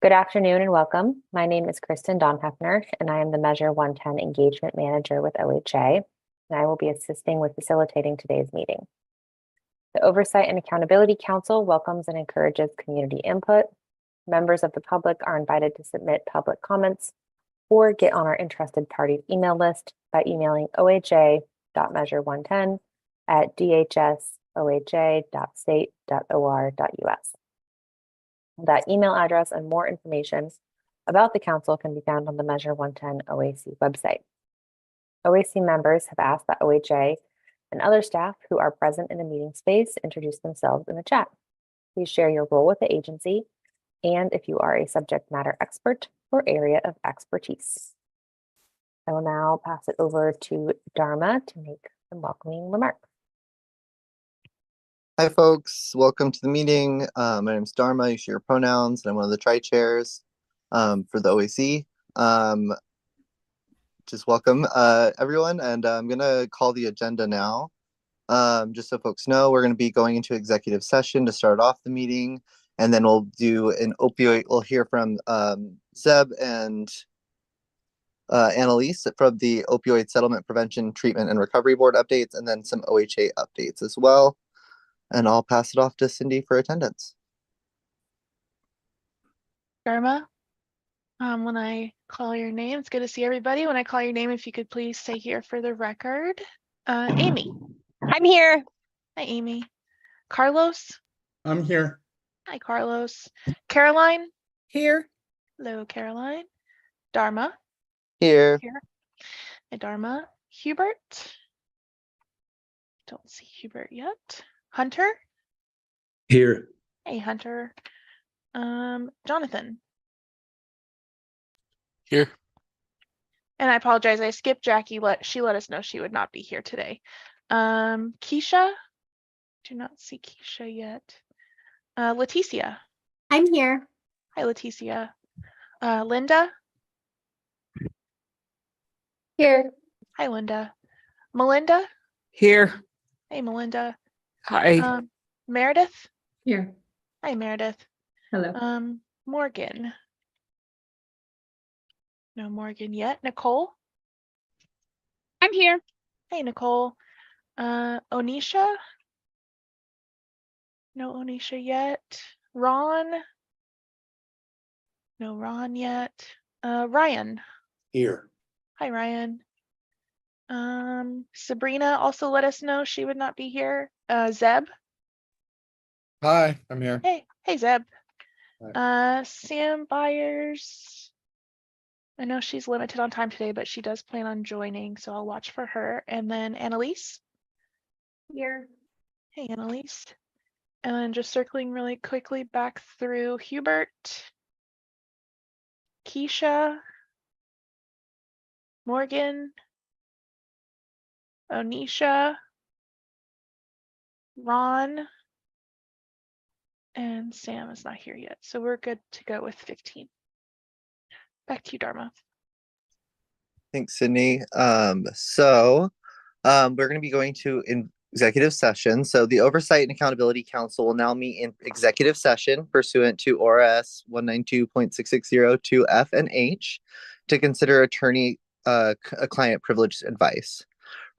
Good afternoon and welcome. My name is Kristen Donhefner, and I am the Measure 110 Engagement Manager with OHA, and I will be assisting with facilitating today's meeting. The Oversight and Accountability Council welcomes and encourages community input. Members of the public are invited to submit public comments or get on our interested parties email list by emailing ohja.measure110@dhsohja.state.or.us. That email address and more information about the council can be found on the Measure 110 OAC website. OAC members have asked that OHA and other staff who are present in the meeting space introduce themselves in the chat. Please share your role with the agency and if you are a subject matter expert or area of expertise. I will now pass it over to Dharma to make some welcoming remarks. Hi, folks. Welcome to the meeting. My name is Dharma. You share your pronouns, and I'm one of the tri-chairs for the OAC. Just welcome, everyone, and I'm going to call the agenda now. Just so folks know, we're going to be going into executive session to start off the meeting, and then we'll do an opioid. We'll hear from Zeb and Annalise from the Opioid Settlement Prevention, Treatment, and Recovery Board updates, and then some OHA updates as well. And I'll pass it off to Cindy for attendance. Dharma, when I call your name, it's good to see everybody. When I call your name, if you could please stay here for the record. Amy. I'm here. Hi, Amy. Carlos. I'm here. Hi, Carlos. Caroline. Here. Hello, Caroline. Dharma. Here. Hi, Dharma. Hubert. Don't see Hubert yet. Hunter. Here. Hey, Hunter. Jonathan. Here. And I apologize, I skipped Jackie. She let us know she would not be here today. Keisha. Do not see Keisha yet. Leticia. I'm here. Hi, Leticia. Linda. Here. Hi, Linda. Melinda. Here. Hey, Melinda. Hi. Meredith. Here. Hi, Meredith. Hello. Morgan. No Morgan yet. Nicole. I'm here. Hey, Nicole. Onisha. No Onisha yet. Ron. No Ron yet. Ryan. Here. Hi, Ryan. Sabrina also let us know she would not be here. Zeb. Hi, I'm here. Hey, Zeb. Sam Byers. I know she's limited on time today, but she does plan on joining, so I'll watch for her. And then Annalise. Here. Hey, Annalise. And then just circling really quickly back through Hubert, Keisha, Morgan, Onisha, Ron, and Sam is not here yet. So we're good to go with 15. Back to you, Dharma. Thanks, Sydney. We're going to be going to executive session. So the Oversight and Accountability Council will now meet in executive session pursuant to ORS 192.6602 F and H to consider attorney-client privileged advice.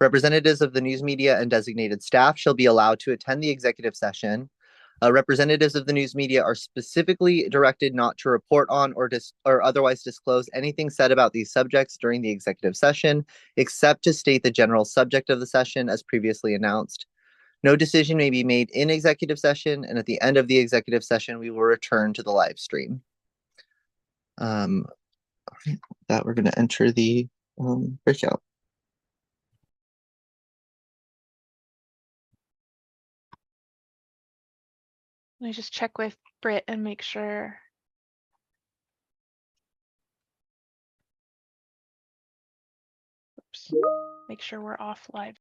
Representatives of the news media and designated staff shall be allowed to attend the executive session. Representatives of the news media are specifically directed not to report on or otherwise disclose anything said about these subjects during the executive session, except to state the general subject of the session as previously announced. No decision may be made in executive session, and at the end of the executive session, we will return to the live stream. That we're going to enter the breakout. Let me just check with Britt and make sure. Oops. Make sure we're off live.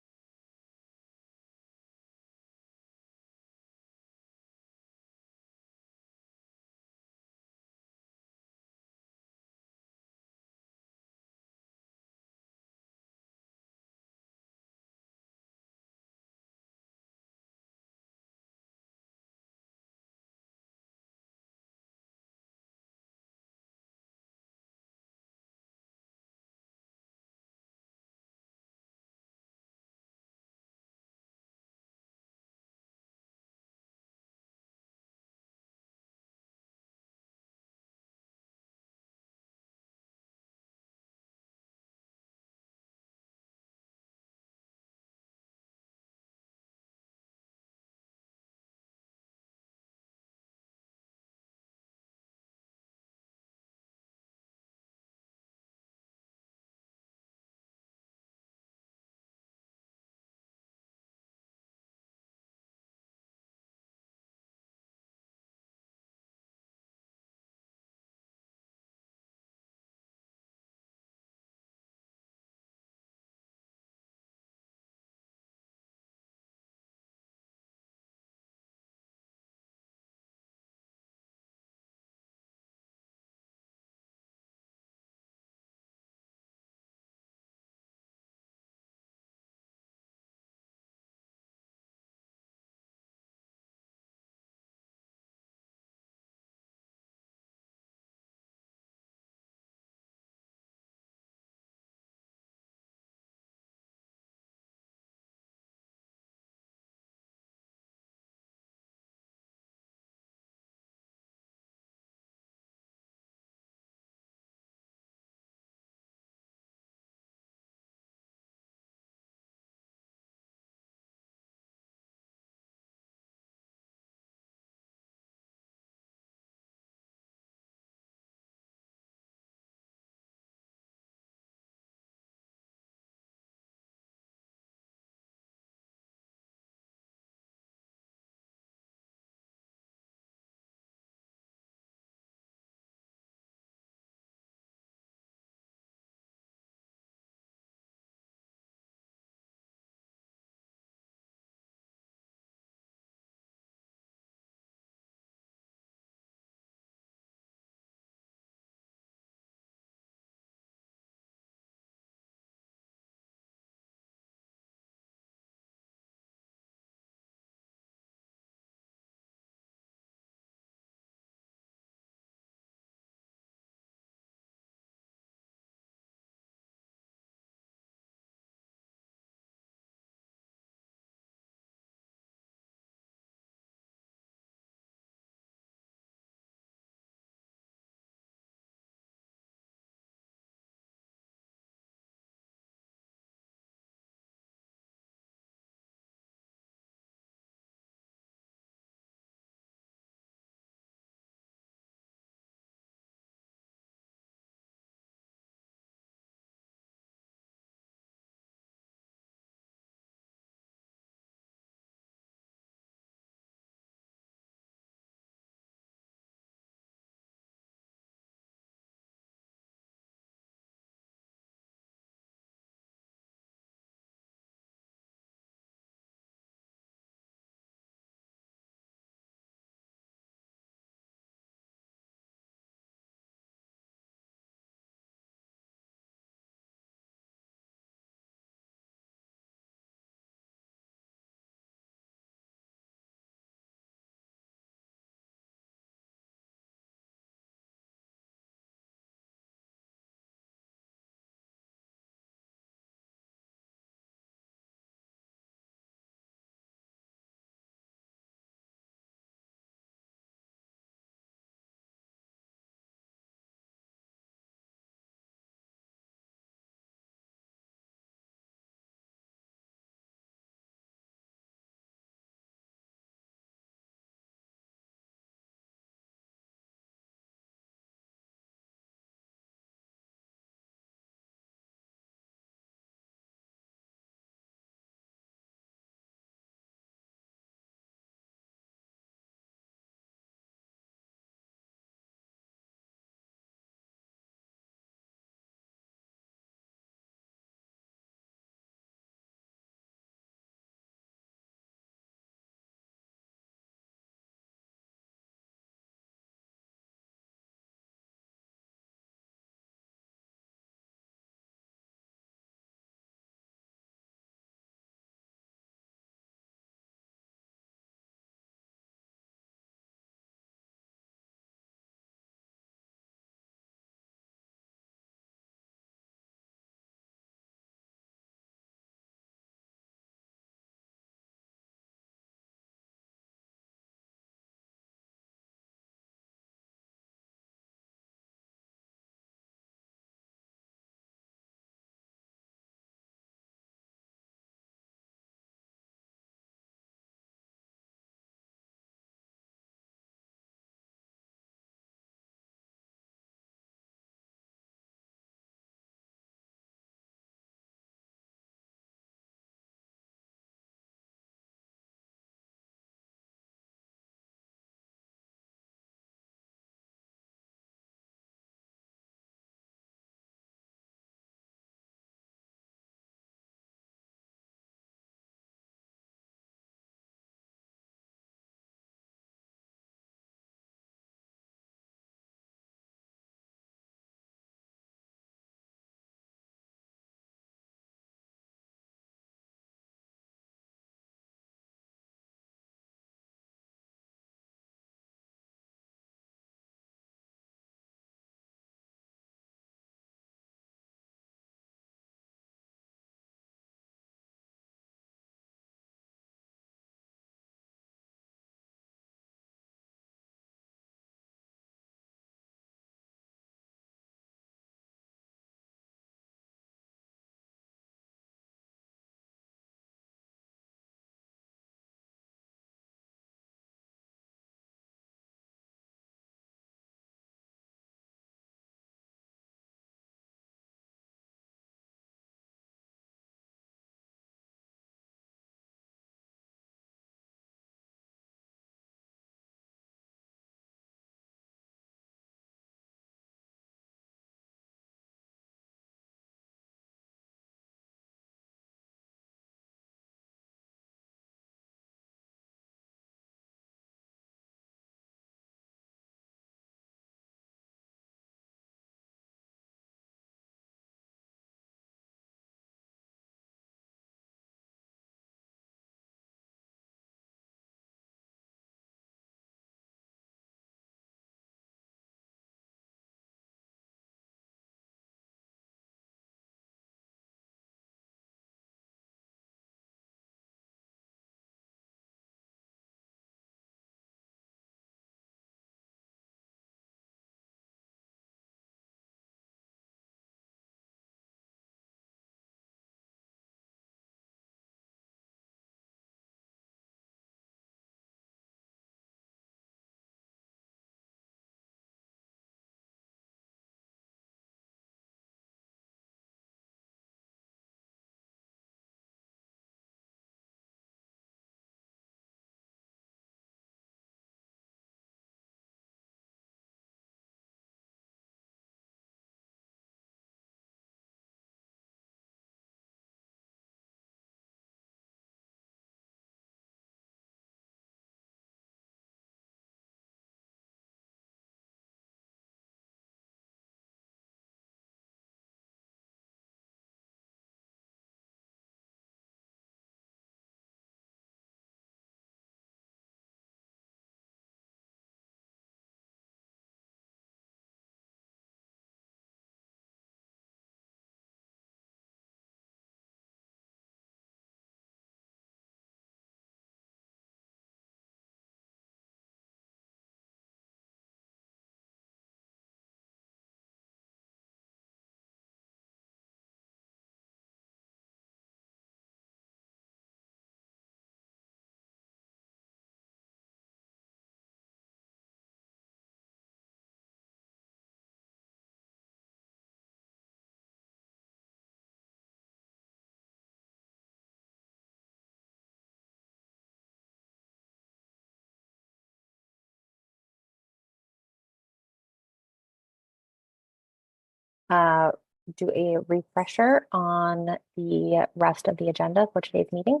do a refresher on the rest of the agenda for today's meeting.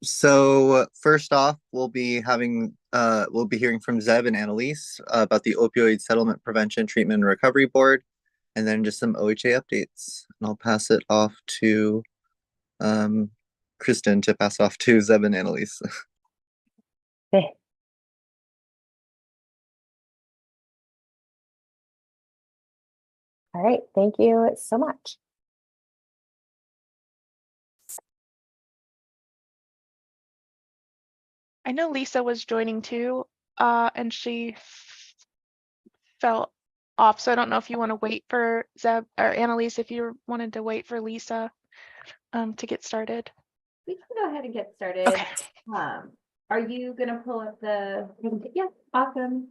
So first off, we'll be hearing from Zeb and Annalise about the opioid settlement prevention treatment and recovery board, and then just some OHA updates. And I'll pass it off to Kristen to pass off to Zeb and Annalise. Okay. All right, thank you so much. I know Lisa was joining too, and she fell off. So I don't know if you want to wait for Zeb or Annalise, if you wanted to wait for Lisa to get started. We can go ahead and get started. Okay. Are you gonna pull up the, yeah, awesome.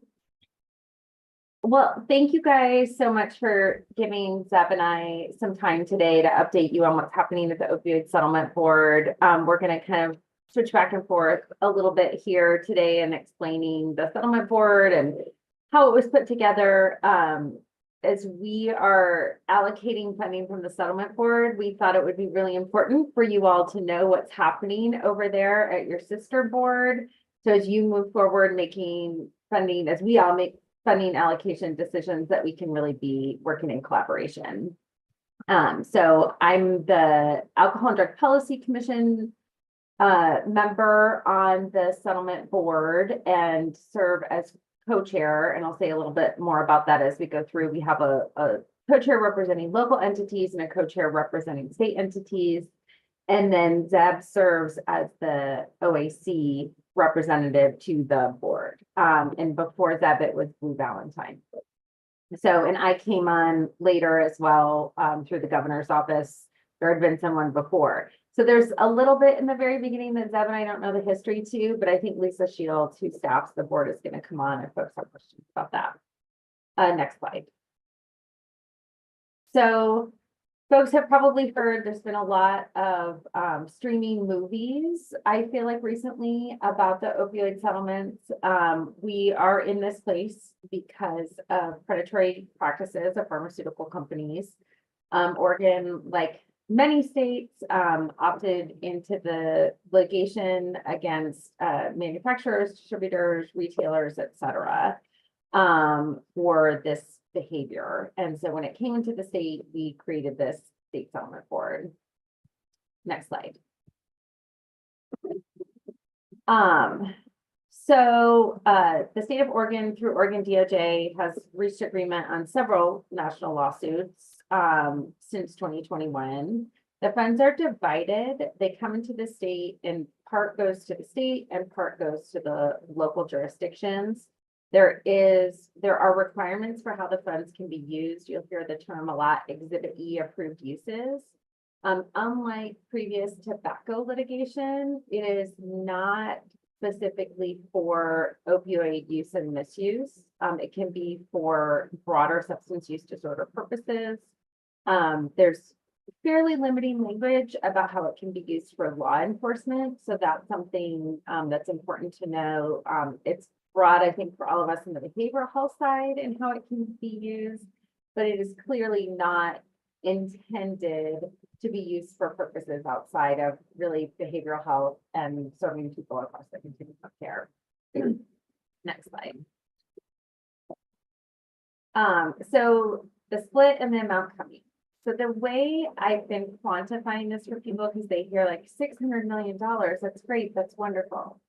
Well, thank you guys so much for giving Zeb and I some time today to update you on what's happening at the opioid settlement board. We're gonna kind of switch back and forth a little bit here today and explaining the settlement board and how it was put together. As we are allocating funding from the settlement board, we thought it would be really important for you all to know what's happening over there at your sister board. So as you move forward, making funding, as we all make funding allocation decisions, that we can really be working in collaboration. So I'm the Alcohol and Drug Policy Commission member on the settlement board and serve as co-chair, and I'll say a little bit more about that as we go through. We have a co-chair representing local entities and a co-chair representing state entities. And then Zeb serves as the OAC representative to the board. And before Zeb, it was Blue Valentine. So, and I came on later as well through the governor's office. There had been someone before. So there's a little bit in the very beginning that Zeb and I don't know the history to, but I think Lisa Shields, who staffs the board, is going to come on if folks have questions about that. Next slide. So folks have probably heard there's been a lot of streaming movies, I feel like recently, about the opioid settlements. We are in this place because of predatory practices of pharmaceutical companies. Oregon, like many states, opted into the litigation against manufacturers, distributors, retailers, et cetera, for this behavior. And so when it came into the state, we created this state settlement board. Next slide. So the state of Oregon, through Oregon DOJ, has reached agreement on several national lawsuits since 2021. The funds are divided. They come into the state, and part goes to the state and part goes to the local jurisdictions. There are requirements for how the funds can be used. You'll hear the term a lot, Exhibit E approved uses. Unlike previous tobacco litigation, it is not specifically for opioid use and misuse. It can be for broader substance use disorder purposes. There's fairly limiting language about how it can be used for law enforcement. So that's something that's important to know. It's broad, I think, for all of us in the behavioral health side and how it can be used, but it is clearly not intended to be used for purposes outside of really behavioral health and serving people across the continuum of care. Next slide. So the split and the amount coming. So the way I've been quantifying this for people, because they hear like $600 million, that's great, that's wonderful.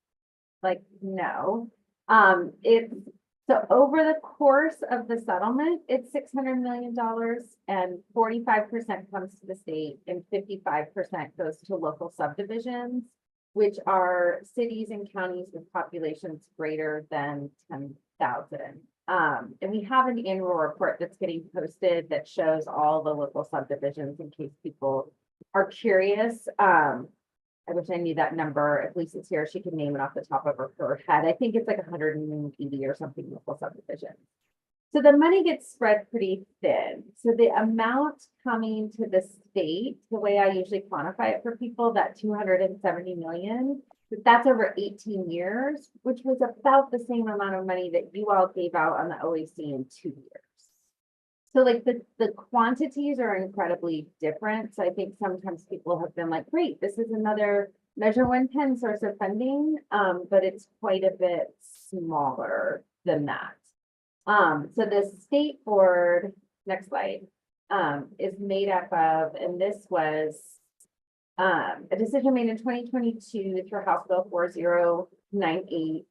Like, no. It's so over the course of the settlement, it's $600 million, and 45% comes to the state and 55% goes to local subdivisions, which are cities and counties with populations greater than 10,000. And we have an annual report that's getting posted that shows all the local subdivisions in case people are curious. I wish I knew that number. If Lisa's here, she can name it off the top of her head. I think it's like 180 or something local subdivisions. So the money gets spread pretty thin. So the amount coming to the state, the way I usually quantify it for people, that 270 million, that's over 18 years, which was about the same amount of money that you all gave out on the OAC in 2 years. So like the quantities are incredibly different. So I think sometimes people have been like, great, this is another Measure 110 source of funding, but it's quite a bit smaller than that. So the state board, next slide, is made up of, and this was a decision made in 2022 through House Bill 4098.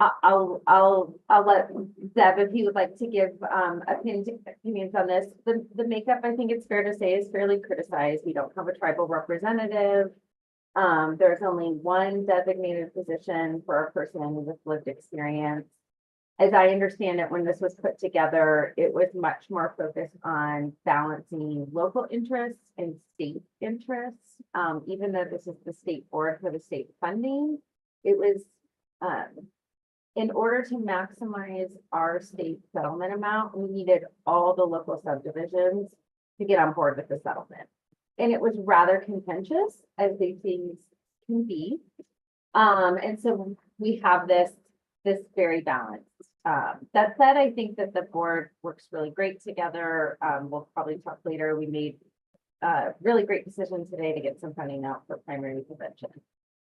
I'll let Zeb, if he would like to give opinions on this. The makeup, I think it's fair to say, is fairly criticized. We don't have a tribal representative. There's only one designated position for a person with lived experience. As I understand it, when this was put together, it was much more focused on balancing local interests and state interests. Even though this is the state board for the state funding, it was in order to maximize our state settlement amount, we needed all the local subdivisions to get on board with the settlement. And it was rather contentious, as these things can be. And so we have this very balanced. That said, I think that the board works really great together. We'll probably talk later. We made a really great decision today to get some funding out for primary prevention.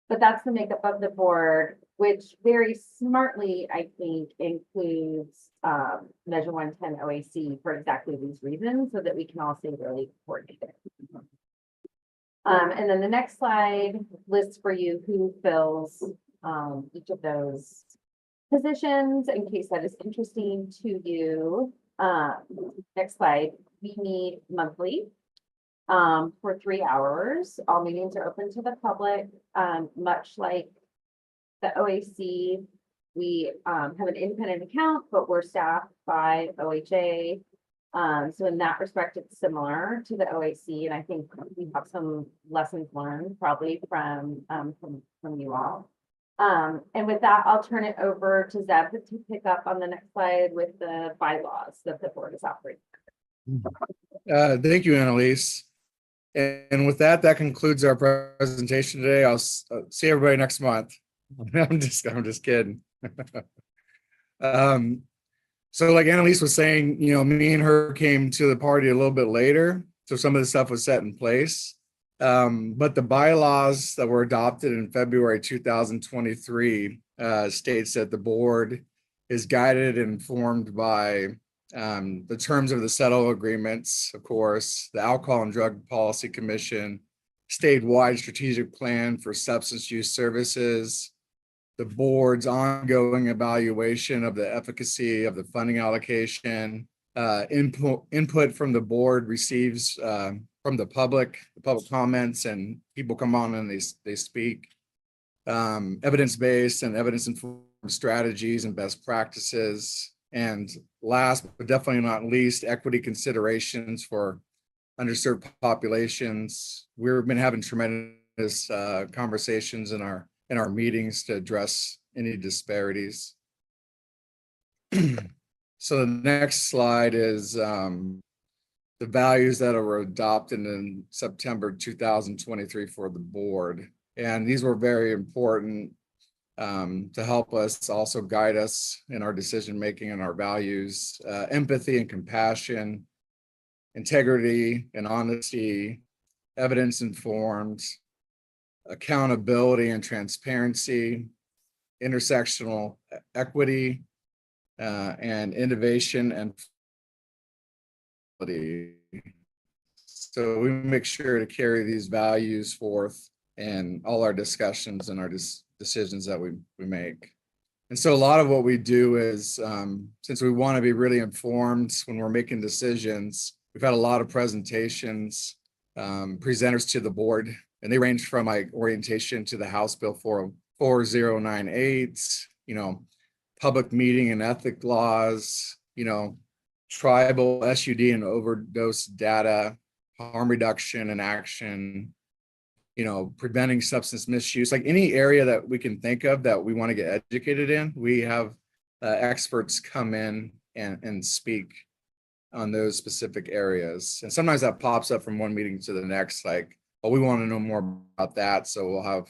But that's the makeup of the board, which very smartly, I think, includes Measure 110 OAC for exactly these reasons, so that we can all stay really coordinated. And then the next slide lists for you who fills each of those positions, in case that is interesting to you. Next slide, we meet monthly. For 3 hours. All meetings are open to the public, much like the OAC. We have an independent account, but we're staffed by OHA. So in that respect, it's similar to the OAC, and I think we have some lessons learned probably from you all. And with that, I'll turn it over to Zeb to pick up on the next slide with the bylaws that the board is operating. Thank you, Annalise. And with that, that concludes our presentation today. I'll see everybody next month. I'm just kidding. So like Annalise was saying, you know, me and her came to the party a little bit later, so some of the stuff was set in place. But the bylaws that were adopted in February 2023 states that the board is guided and informed by the terms of the settle agreements, of course, the Alcohol and Drug Policy Commission, statewide strategic plan for substance use services, the board's ongoing evaluation of the efficacy of the funding allocation, input from the board receives from the public comments, and people come on and they speak, evidence-based and evidence-informed strategies and best practices. And last, but definitely not least, equity considerations for underserved populations. We've been having tremendous conversations in our meetings to address any disparities. So the next slide is the values that were adopted in September 2023 for the board. And these were very important to help us also guide us in our decision-making and our values, empathy and compassion, integrity and honesty, evidence-informed, accountability and transparency, intersectional equity, and innovation and quality. So we make sure to carry these values forth in all our discussions and our decisions that we make. And so a lot of what we do is, since we want to be really informed when we're making decisions, we've had a lot of presentations, presenters to the board, and they range from like orientation to the House Bill 4098, you know, public meeting and ethic laws, you know, tribal SUD and overdose data, harm reduction and action, you know, preventing substance misuse, like any area that we can think of that we want to get educated in, we have experts come in and speak on those specific areas. And sometimes that pops up from one meeting to the next, like, oh, we want to know more about that. So we'll have,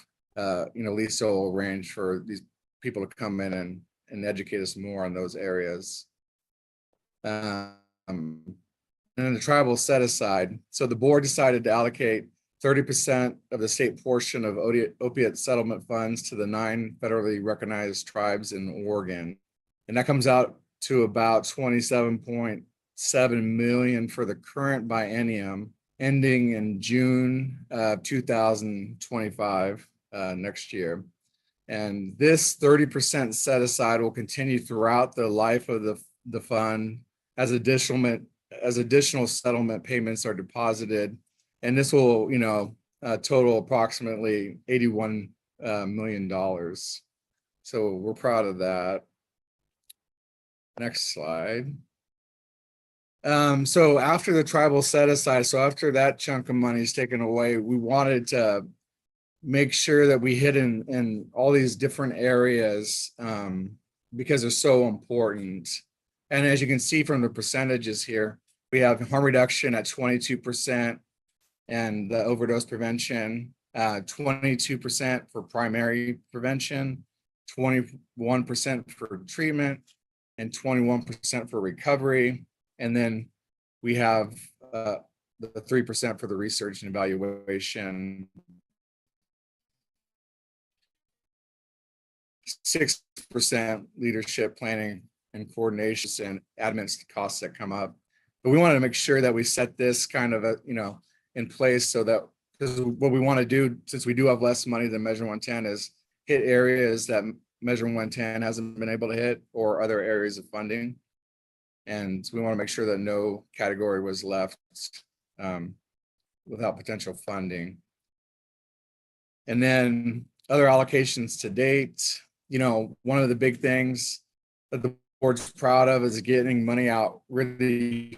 you know, Lisa will arrange for these people to come in and educate us more on those areas. And then the tribal set aside. So the board decided to allocate 30% of the state portion of opiate settlement funds to the 9 federally recognized tribes in Oregon. And that comes out to about 27.7 million for the current biennium ending in June 2025 next year. And this 30% set aside will continue throughout the life of the fund as additional settlement payments are deposited. And this will, total approximately $81 million. So we're proud of that. Next slide. So after the tribal set aside, so after that chunk of money is taken away, we wanted to make sure that we hit in all these different areas because they're so important. And as you can see from the percentages here, we have harm reduction at 22% and the overdose prevention, 22% for primary prevention, 21% for treatment, and 21% for recovery. And then we have the 3% for the research and evaluation, 6% leadership planning and coordination and admin costs that come up. But we wanted to make sure that we set this kind of in place so that, because what we want to do, since we do have less money than Measure 110, is hit areas that Measure 110 hasn't been able to hit or other areas of funding. And we want to make sure that no category was left without potential funding. And then other allocations to date, one of the big things that the board's proud of is getting money out really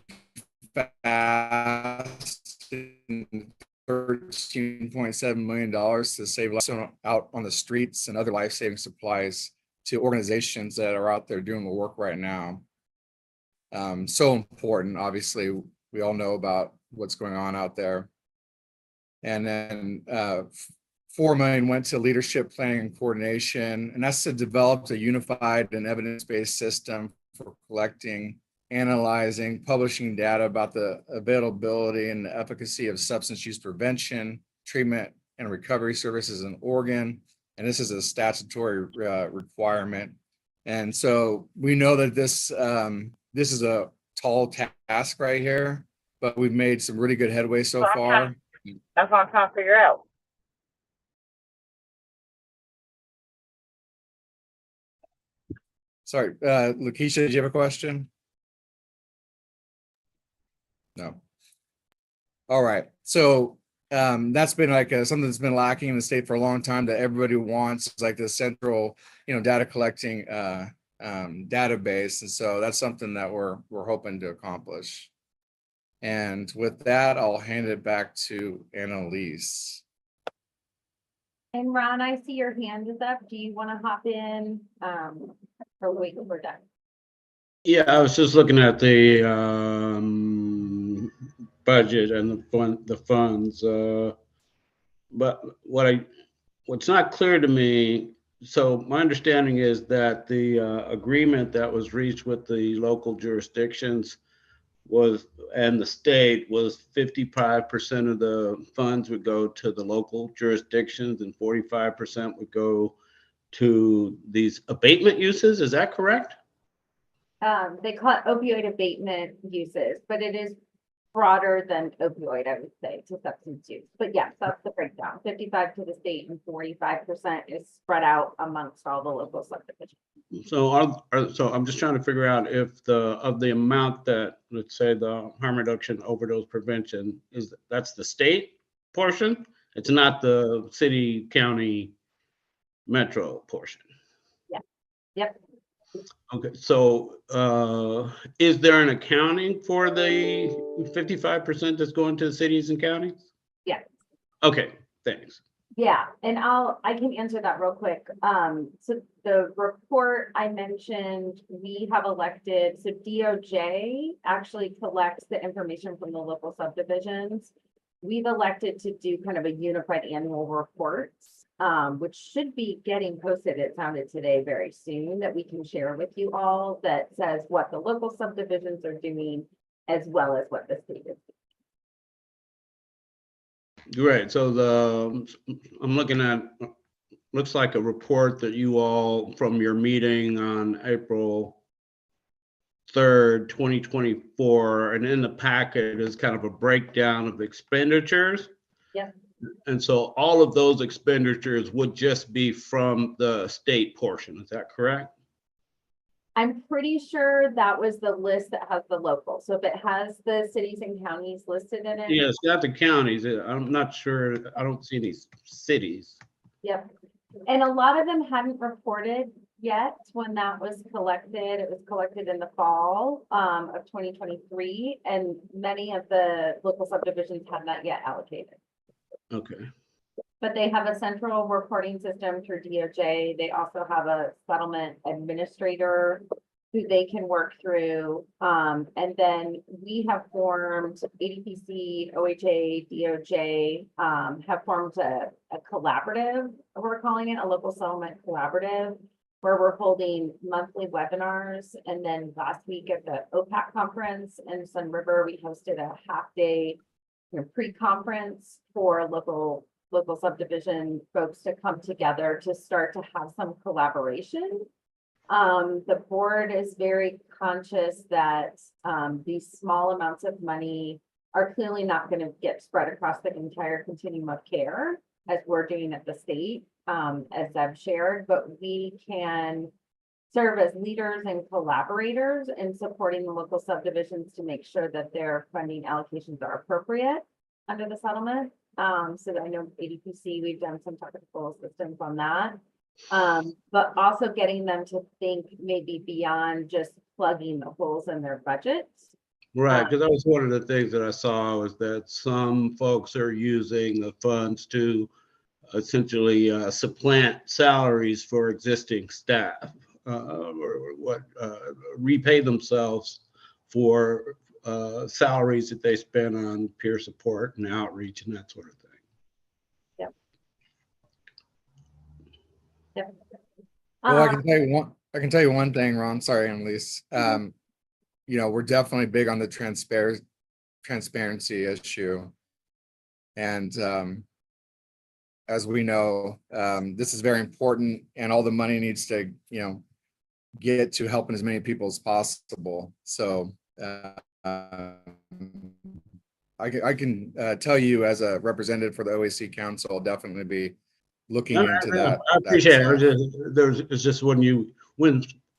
fast, $13.7 million to save lives out on the streets and other life-saving supplies to organizations that are out there doing the work right now. So important. Obviously, we all know about what's going on out there. And then $4 million went to leadership planning and coordination, and that's to develop a unified and evidence-based system for collecting, analyzing, publishing data about the availability and the efficacy of substance use prevention, treatment, and recovery services in Oregon. And this is a statutory requirement. And so we know that this is a tall task right here, but we've made some really good headway so far. That's what I'm trying to figure out. Sorry, Lakeisha, did you have a question? No. All right. So that's been like something that's been lacking in the state for a long time that everybody wants, is like the central, data collecting database. And so that's something that we're hoping to accomplish. And with that, I'll hand it back to Annalise. And Ron, I see your hand is up. Do you want to hop in? Or wait till we're done? Yeah, I was just looking at the budget and the funds. But what's not clear to me, so my understanding is that the agreement that was reached with the local jurisdictions and the state was 55% of the funds would go to the local jurisdictions and 45% would go to these abatement uses. Is that correct? They call it opioid abatement uses, but it is broader than opioid, I would say, to substance use. But yes, that's the breakdown. 55 to the state and 45% is spread out amongst all the local subdivisions. So so I'm just trying to figure out if of the amount that, let's say, the harm reduction overdose prevention that's the state portion. It's not the city, county, metro portion. Yeah. Yep. Okay, so is there an accounting for the 55% that's going to the cities and counties? Yeah. Okay, thanks. Yeah, and I can answer that real quick. So the report I mentioned, we have elected, so DOJ actually collects the information from the local subdivisions. We've elected to do kind of a unified annual report which should be getting posted, it sounded today, very soon, that we can share with you all, that says what the local subdivisions are doing as well as what the state is. Great. So I'm looking at, looks like a report that you all, from your meeting on April 3rd, 2024, and in the packet is kind of a breakdown of expenditures. Yeah. And so all of those expenditures would just be from the state portion. Is that correct? I'm pretty sure that was the list that has the local. So if it has the cities and counties listed in it. Yeah, it's got the counties. I'm not sure. I don't see any cities. Yep. And a lot of them hadn't reported yet when that was collected. It was collected in the fall of 2023, and many of the local subdivisions had not yet allocated. Okay. But they have a central reporting system through DOJ. They also have a settlement administrator who they can work through. And then we have formed ADPC, OHA, DOJ, have formed a collaborative, we're calling it a local settlement collaborative, where we're holding monthly webinars. And then last week at the OPAC conference in Sun River, we hosted a half-day pre-conference for local subdivision folks to come together to start to have some collaboration. The board is very conscious that these small amounts of money are clearly not going to get spread across the entire continuum of care as we're doing at the state, as I've shared, but we can serve as leaders and collaborators in supporting the local subdivisions to make sure that their funding allocations are appropriate under the settlement. So I know ADPC, we've done some technical assistance on that. But also getting them to think maybe beyond just plugging the holes in their budgets. Right, because that was one of the things that I saw, was that some folks are using the funds to essentially supplant salaries for existing staff, or repay themselves for salaries that they spend on peer support and outreach and that sort of thing. Yep. Well, I can tell you one thing, Ron. Sorry, Annalise. You know, we're definitely big on the transparency issue. And as we know, this is very important, and all the money needs to, you know, get to helping as many people as possible. So I can tell you, as a representative for the OAC Council, I'll definitely be looking into that. I appreciate it. It's just when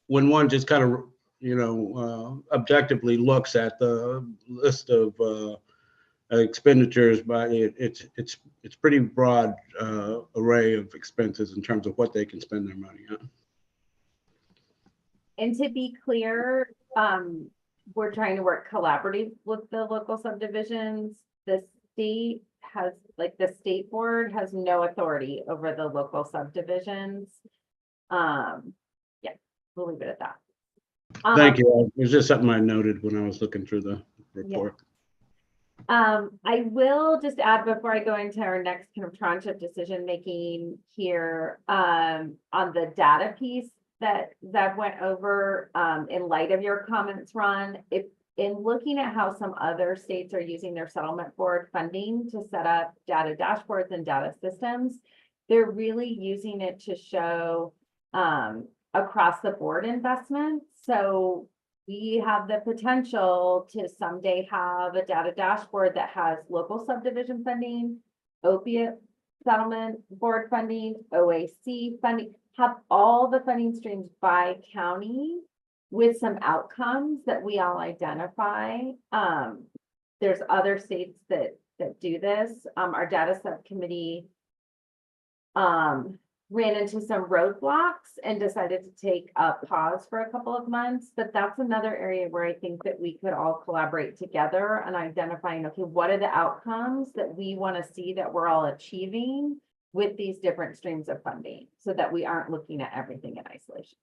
one just kind of, you know, objectively looks at the list of expenditures, but it's pretty broad array of expenses in terms of what they can spend their money on. And to be clear, we're trying to work collaboratively with the local subdivisions. The state has, like, the state board has no authority over the local subdivisions. Yeah, we'll leave it at that. Thank you. It was just something I noted when I was looking through the report. I will just add, before I go into our next kind of tranche of decision making here, on the data piece that Zeb went over, in light of your comments, Ron, if in looking at how some other states are using their settlement board funding to set up data dashboards and data systems, they're really using it to show across the board investments. So we have the potential to someday have a data dashboard that has local subdivision funding, opiate settlement board funding, OAC funding, have all the funding streams by county with some outcomes that we all identify. There's other states that do this. Our data subcommittee ran into some roadblocks and decided to take a pause for a couple of months. But that's another area where I think that we could all collaborate together on identifying, okay, what are the outcomes that we want to see that we're all achieving with these different streams of funding, so that we aren't looking at everything in isolation.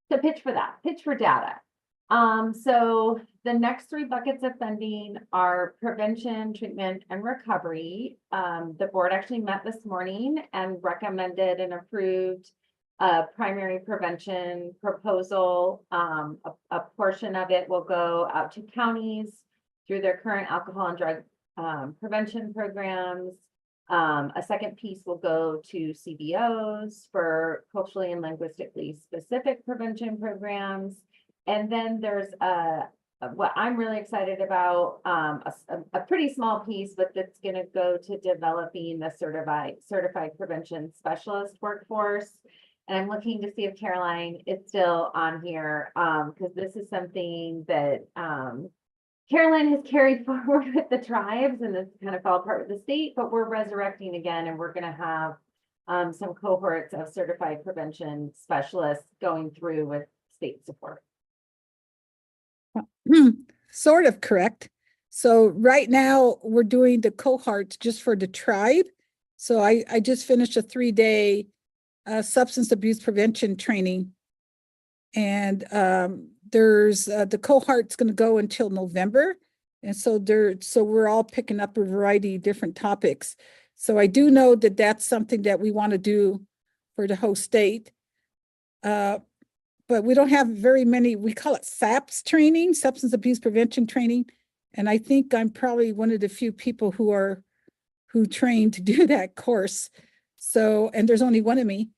So pitch for that, pitch for data. So the next three buckets of funding are prevention, treatment, and recovery. The board actually met this morning and recommended and approved a primary prevention proposal. A portion of it will go out to counties through their current alcohol and drug prevention programs. A second piece will go to CBOs for culturally and linguistically specific prevention programs. And then there's what I'm really excited about, a pretty small piece, but that's going to go to developing the certified prevention specialist workforce. And I'm looking to see if Caroline is still on here, because this is something that Caroline has carried forward with the tribes, and it's kind of fell apart with the state, but we're resurrecting again, and we're going to have some cohorts of certified prevention specialists going through with state support. Sort of correct. So right now we're doing the cohorts just for the tribe. So I just finished a 3-day substance abuse prevention training. And there's the cohort's going to go until November. And so we're all picking up a variety of different topics. So I do know that that's something that we want to do for the whole state. But we don't have very many, we call it SAPS training, substance abuse prevention training. And I think I'm probably one of the few people who trained to do that course. So, and there's only one of me.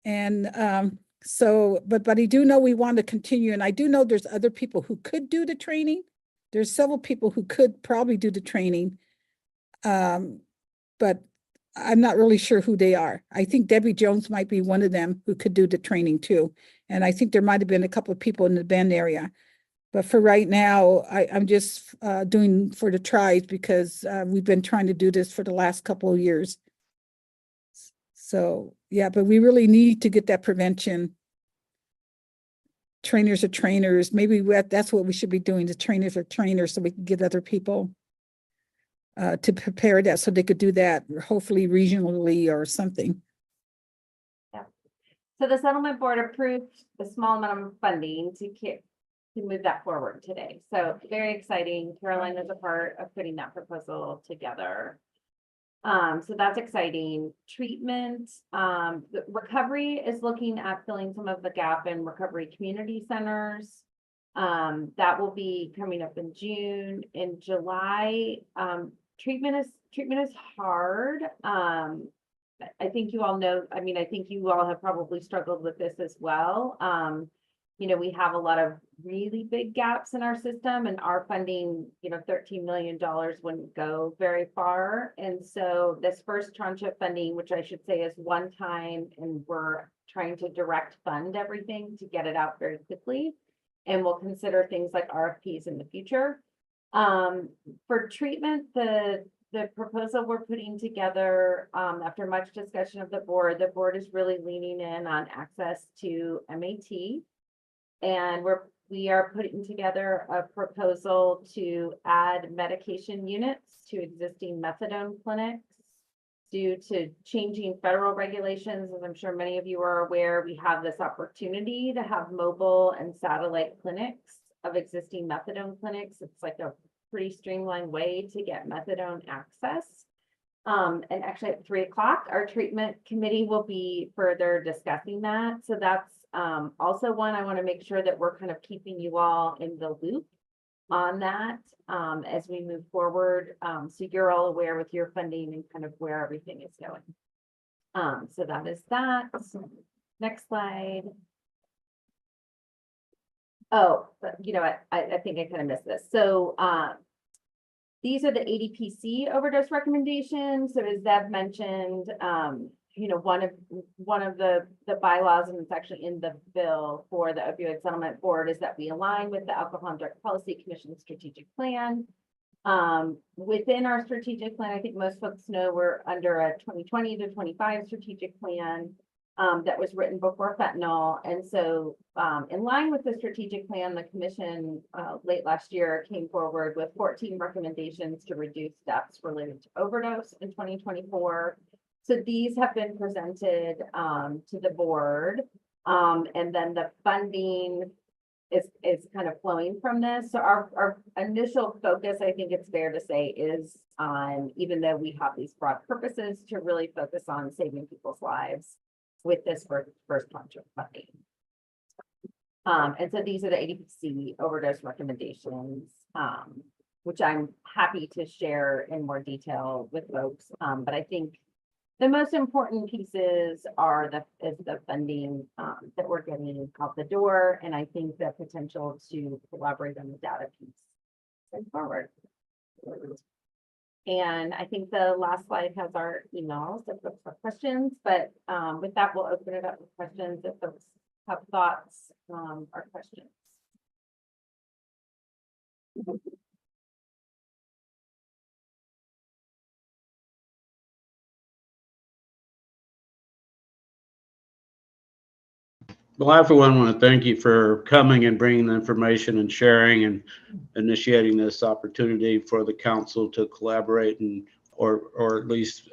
And but I do know we want to continue. And I do know there's other people who could do the training. There's several people who could probably do the training. But I'm not really sure who they are. I think Debbie Jones might be one of them who could do the training too. And I think there might have been a couple of people in the Bend area. But for right now, I'm just doing for the tribes because we've been trying to do this for the last couple of years. So, yeah, but we really need to get that prevention. Trainers are trainers. Maybe that's what we should be doing. The trainers are trainers so we can get other people to prepare that so they could do that, hopefully regionally or something. Yeah. So the settlement board approved the small amount of funding to move that forward today. So very exciting. Caroline is a part of putting that proposal together. So that's exciting. Treatment, the recovery is looking at filling some of the gap in recovery community centers. That will be coming up in June. In July, treatment is hard. I think you all know, I mean, I think you all have probably struggled with this as well. You know, we have a lot of really big gaps in our system, and our funding, you know, $13 million wouldn't go very far. And so this first tranche of funding, which I should say is one time, and we're trying to direct fund everything to get it out very quickly. And we'll consider things like RFPs in the future. For treatment, the proposal we're putting together, after much discussion of the board is really leaning in on access to MAT. And we are putting together a proposal to add medication units to existing methadone clinics. Due to changing federal regulations, as I'm sure many of you are aware, we have this opportunity to have mobile and satellite clinics of existing methadone clinics. It's like a pretty streamlined way to get methadone access. And actually at 3 o'clock, our treatment committee will be further discussing that. So that's also one I want to make sure that we're kind of keeping you all in the loop on that as we move forward. So you're all aware with your funding and kind of where everything is going. So that is that. Next slide. Oh, but you know what? I think I kind of missed this. So these are the ADPC overdose recommendations. So as Deb mentioned, you know, one of the bylaws, and it's actually in the bill for the opioid settlement board, is that we align with the Alcohol and Drug Policy Commission strategic plan. Within our strategic plan, I think most folks know we're under a 2020 to 25 strategic plan that was written before fentanyl. And so in line with the strategic plan, the commission late last year came forward with 14 recommendations to reduce deaths related to overdose in 2024. So these have been presented to the board, and then the funding is kind of flowing from this. So our initial focus, I think it's fair to say, is on, even though we have these broad purposes, to really focus on saving people's lives with this first tranche of funding. And so these are the ADPC overdose recommendations, which I'm happy to share in more detail with folks. But I think the most important pieces are the funding that we're getting out the door, and I think the potential to collaborate on the data piece going forward. And I think the last slide has our emails if folks have questions, but with that, we'll open it up for questions if folks have thoughts or questions. Well, I for one want to thank you for coming and bringing the information and sharing and initiating this opportunity for the council to collaborate and or at least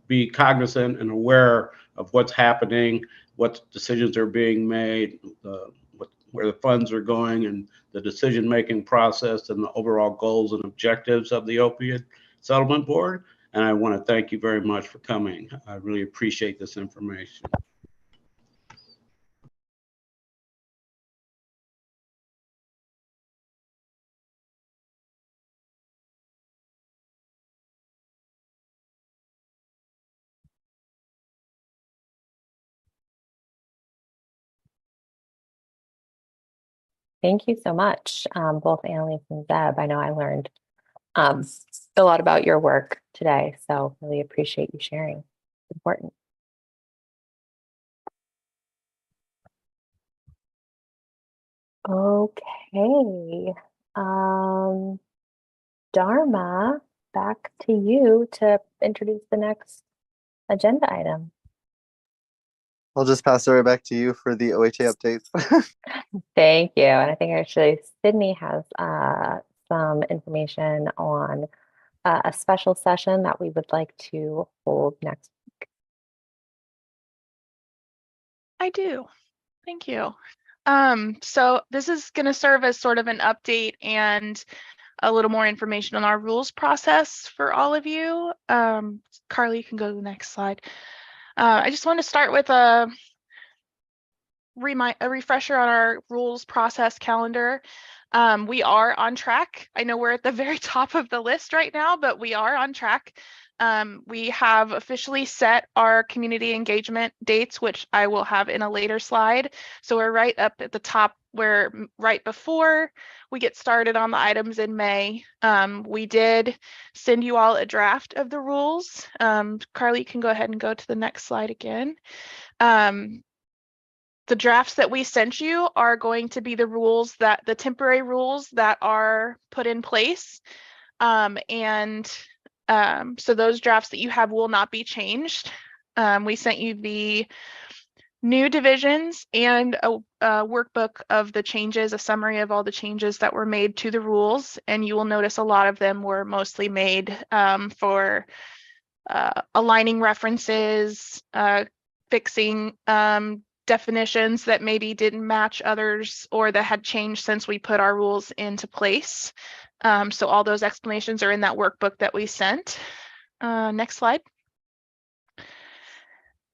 be cognizant and aware of what's happening, what decisions are being made, where the funds are going, and the decision-making process and the overall goals and objectives of the Opioid Settlement Board. And I want to thank you very much for coming. I really appreciate this information. Thank you so much, both Annalise and Zeb. I know I learned a lot about your work today, so really appreciate you sharing. It's important. Okay, Dharma, back to you to introduce the next agenda item. I'll just pass it right back to you for the OHA updates. Thank you. And I think actually Sydney has some information on a special session that we would like to hold next week. I do. Thank you. So this is going to serve as sort of an update and a little more information on our rules process for all of you. Carly, you can go to the next slide. I just want to start with a refresher on our rules process calendar. We are on track. I know we're at the very top of the list right now, but we are on track. We have officially set our community engagement dates, which I will have in a later slide. So we're right up at the top where right before we get started on the items in May. We did send you all a draft of the rules. Carly, you can go ahead and go to the next slide again. The drafts that we sent you are going to be the temporary rules that are put in place. So those drafts that you have will not be changed. We sent you the new divisions and a workbook of the changes, a summary of all the changes that were made to the rules. And you will notice a lot of them were mostly made for aligning references, fixing definitions that maybe didn't match others or that had changed since we put our rules into place. So all those explanations are in that workbook that we sent. Next slide.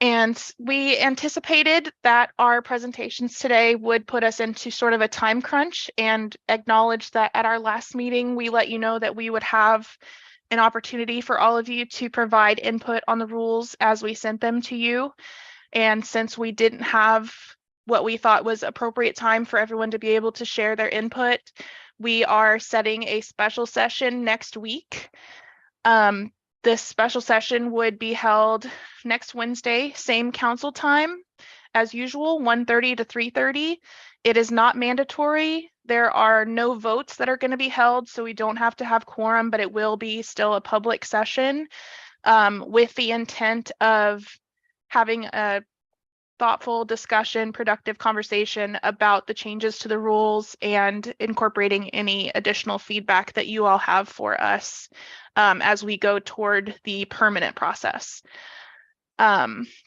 And we anticipated that our presentations today would put us into sort of a time crunch, and acknowledge that at our last meeting, we let you know that we would have an opportunity for all of you to provide input on the rules as we sent them to you. And since we didn't have what we thought was appropriate time for everyone to be able to share their input, we are setting a special session next week. This special session would be held next Wednesday, same council time as usual, 1:30 to 3:30. It is not mandatory. There are no votes that are going to be held, so we don't have to have quorum, but it will be still a public session with the intent of having a thoughtful discussion, productive conversation about the changes to the rules and incorporating any additional feedback that you all have for us as we go toward the permanent process.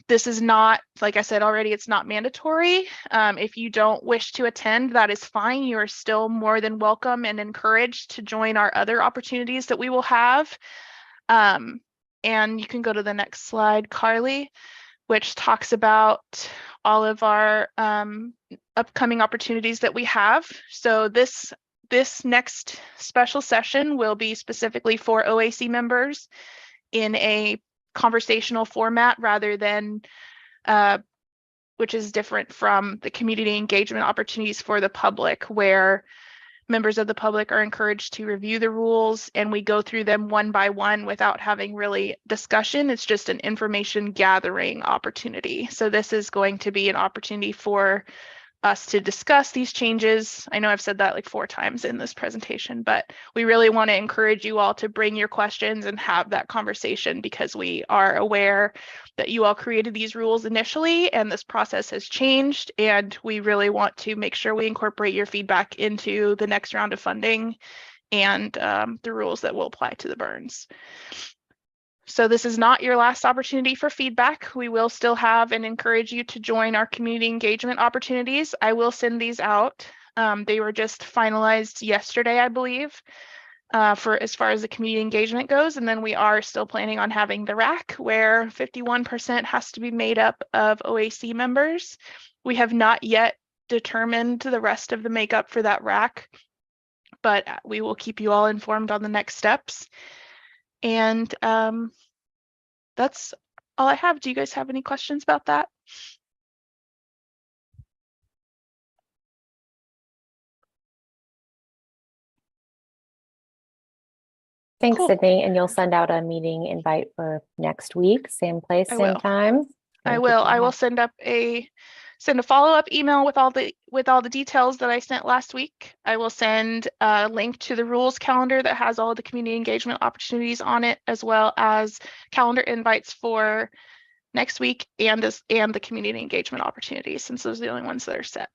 This is not, like I said already, it's not mandatory. If you don't wish to attend, that is fine. You are still more than welcome and encouraged to join our other opportunities that we will have. And you can go to the next slide, Carly, which talks about all of our upcoming opportunities that we have. So this next special session will be specifically for OAC members in a conversational format rather than which is different from the community engagement opportunities for the public, where members of the public are encouraged to review the rules and we go through them one by one without having really discussion. It's just an information gathering opportunity. So this is going to be an opportunity for us to discuss these changes. I know I've said that like 4 times in this presentation, but we really want to encourage you all to bring your questions and have that conversation, because we are aware that you all created these rules initially and this process has changed, and we really want to make sure we incorporate your feedback into the next round of funding and the rules that will apply to the burns. So this is not your last opportunity for feedback. We will still have and encourage you to join our community engagement opportunities. I will send these out. They were just finalized yesterday, I believe, for as far as the community engagement goes. And then we are still planning on having the RAC, where 51% has to be made up of OAC members. We have not yet determined the rest of the makeup for that RAC, but we will keep you all informed on the next steps. And that's all I have. Do you guys have any questions about that? Thanks, Cool. Sydney. And you'll send out a meeting invite for next week, same place, I same will. time. I Thank you will. for I will that. send a follow-up email with all the details that I sent last week. I will send a link to the rules calendar that has all the community engagement opportunities on it, as well as calendar invites for next week and the community engagement opportunities, since those are the only ones that are set.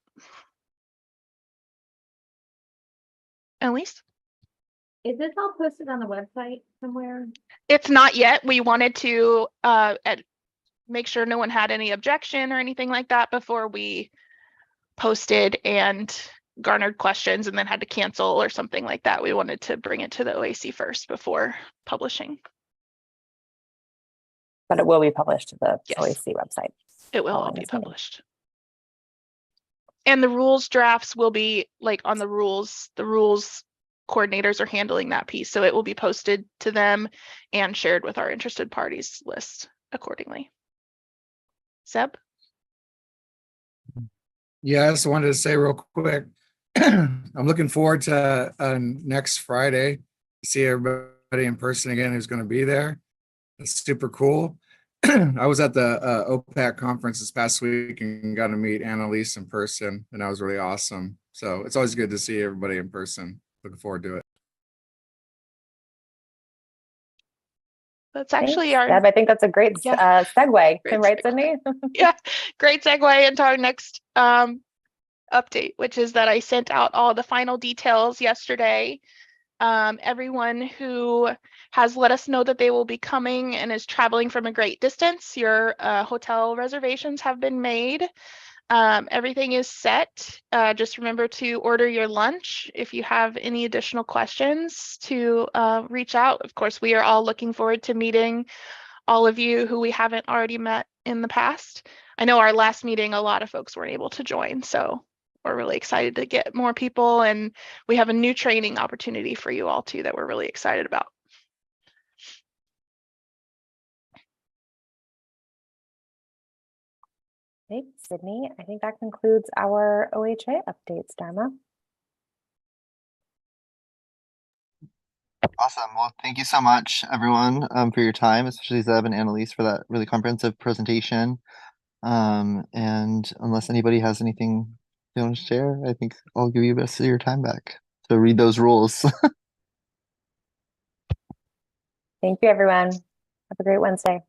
Elise? Is this all posted on the website somewhere? It's not yet. We wanted to make sure no one had any objection or anything like that before we posted and garnered questions and then had to cancel or something like that. We wanted to bring it to the OAC first before publishing. But it will be published to the Yes. OAC website. It will all following be this meeting. published. And the rules drafts will be like on the rules coordinators are handling that piece. So it will be posted to them and shared with our interested parties list accordingly. Seb? Yeah, I just wanted to say real quick, I'm looking forward to next Friday, see everybody in person again who's going to be there. It's super cool. I was at the OPAC conference this past week and got to meet Annalise in person, and that was really awesome. So it's always good to see everybody in person. Looking forward to it. That's actually Thanks, Deb. I think that's a great segue. Great Right, segue. Sydney? Yeah, great segue into our next update, which is that I sent out all the final details yesterday. Everyone who has let us know that they will be coming and is traveling from a great distance, your hotel reservations have been made. Everything is set. Just remember to order your lunch. If you have any additional questions, to reach out. Of course, we are all looking forward to meeting all of you who we haven't already met in the past. I know our last meeting, a lot of folks weren't able to join, so we're really excited to get more people, and we have a new training opportunity for you all too that we're really excited about. Thanks, Sydney. I think that concludes our OHA updates, Dharma. Awesome. Well, thank you so much, everyone, for your time, especially Zeb and Annalise for that really comprehensive presentation. And unless anybody has anything they want to share, I think I'll give you the rest of your time back to read those rules. Thank you, everyone. Have a great Wednesday.